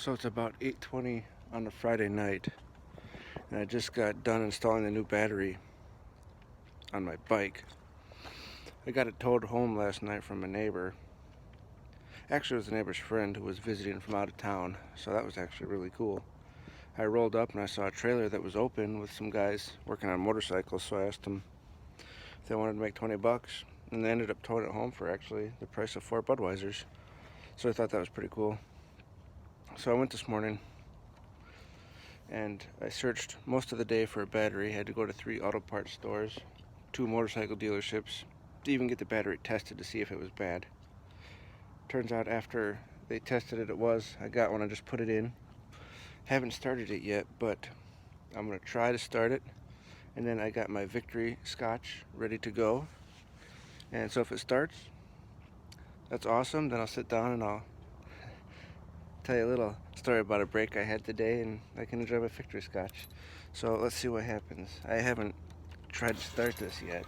So it's about 8:20 on a Friday night, and I just got done installing the new battery on my bike. I got it towed home last night from a neighbor. Actually, it was a neighbor's friend who was visiting from out of town, so that was actually really cool. I rolled up and I saw a trailer that was open with some guys working on motorcycles, so I asked them if they wanted to make $20, and they ended up towing it home for actually the price of 4 Budweisers. So I thought that was pretty cool. So I went this morning and I searched most of the day for a battery. I had to go to 3 auto parts stores, 2 motorcycle dealerships to even get the battery tested to see if it was bad. Turns out after they tested it, it was. I got one, I just put it in. Haven't started it yet, but I'm going to try to start it. And then I got my Victory scotch ready to go. And so if it starts, that's awesome. Then I'll sit down and I'll tell you a little story about a break I had today, and I can enjoy my Victory scotch. So let's see what happens. I haven't tried to start this yet.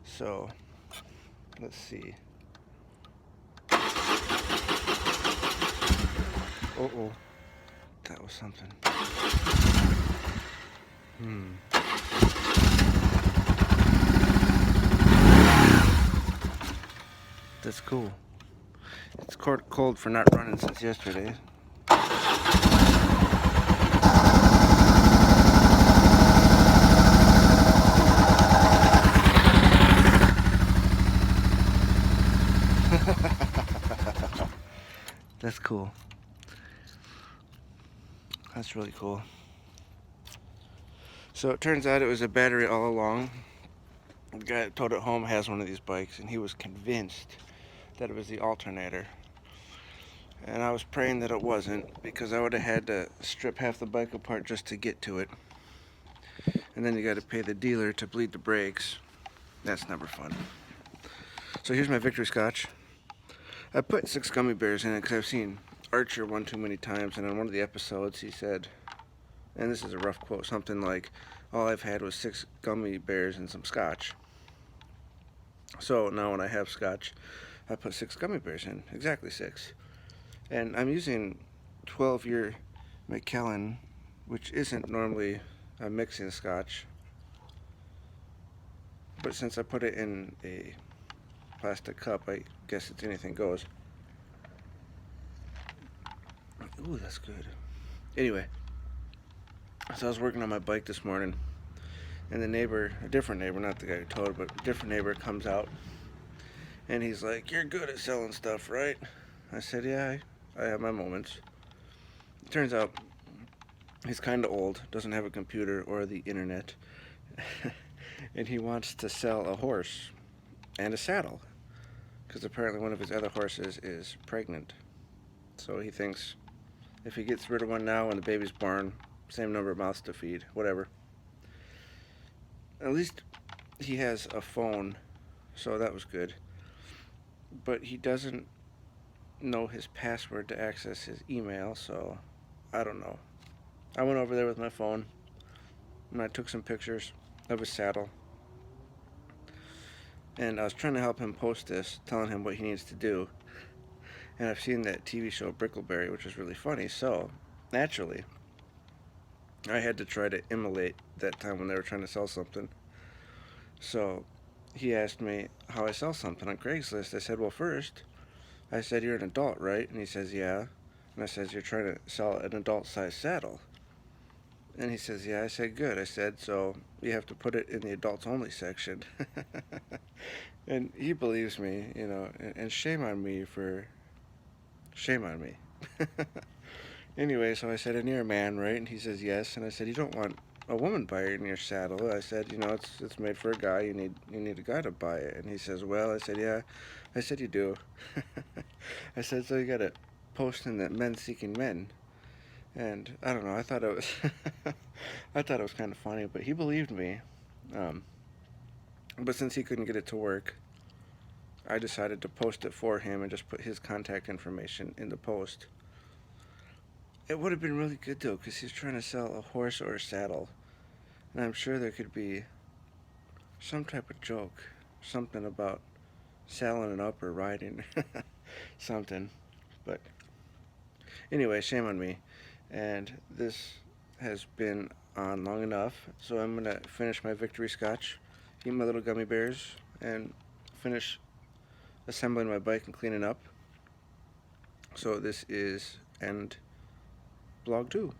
So let's see. Oh, that was something. That's cool. It's cold for not running since yesterday. That's cool. That's really cool. So it turns out it was a battery all along. The guy that towed it home has one of these bikes, and he was convinced that it was the alternator. And I was praying that it wasn't, because I would have had to strip half the bike apart just to get to it. And then you got to pay the dealer to bleed the brakes. That's never fun. So here's my Victory scotch. I put 6 gummy bears in it because I've seen Archer one too many times, and on one of the episodes he said, and this is a rough quote, something like, all I've had was 6 gummy bears and some scotch. So now when I have scotch, I put 6 gummy bears in, exactly 6. And I'm using 12-year Macallan, which isn't normally a mixing scotch. But since I put it in a plastic cup, I guess it's anything goes. Ooh, that's good. Anyway, so I was working on my bike this morning, and the neighbor, a different neighbor, not the guy who towed, but a different neighbor comes out, and he's like, "You're good at selling stuff, right?" I said, "Yeah, I have my moments." It turns out he's kind of old, doesn't have a computer or the internet, and he wants to sell a horse and a saddle, because apparently one of his other horses is pregnant. So he thinks if he gets rid of one now when the baby's born, same number of mouths to feed, whatever. At least he has a phone, so that was good. But he doesn't know his password to access his email, so I don't know. I went over there with my phone, and I took some pictures of his saddle. And I was trying to help him post this, telling him what he needs to do. And I've seen that TV show Brickleberry, which is really funny, so naturally, I had to try to emulate that time when they were trying to sell something. So he asked me how I sell something on Craigslist. I said, well, first, I said, you're an adult, right? And he says, yeah. And I says, you're trying to sell an adult-sized saddle. And he says, yeah. I said, good. I said, so you have to put it in the adults-only section. And he believes me, and shame on me. Anyway, so I said, and you're a man, right? And he says, yes. And I said, you don't want a woman buying your saddle. I said, it's made for a guy. You need a guy to buy it. And he says, well, I said, yeah. I said, you do. I said, so you got to post in the Men Seeking Men. And I don't know, I thought it was I thought it was kind of funny, but he believed me. But since he couldn't get it to work, I decided to post it for him and just put his contact information in the post. It would have been really good though, because he's trying to sell a horse or a saddle, and I'm sure there could be some type of joke, something about selling it up or riding, something. But Anyway, shame on me. And this has been on long enough, so I'm gonna finish my victory scotch, eat my little gummy bears, and finish assembling my bike and cleaning up. So this is end vlog 2.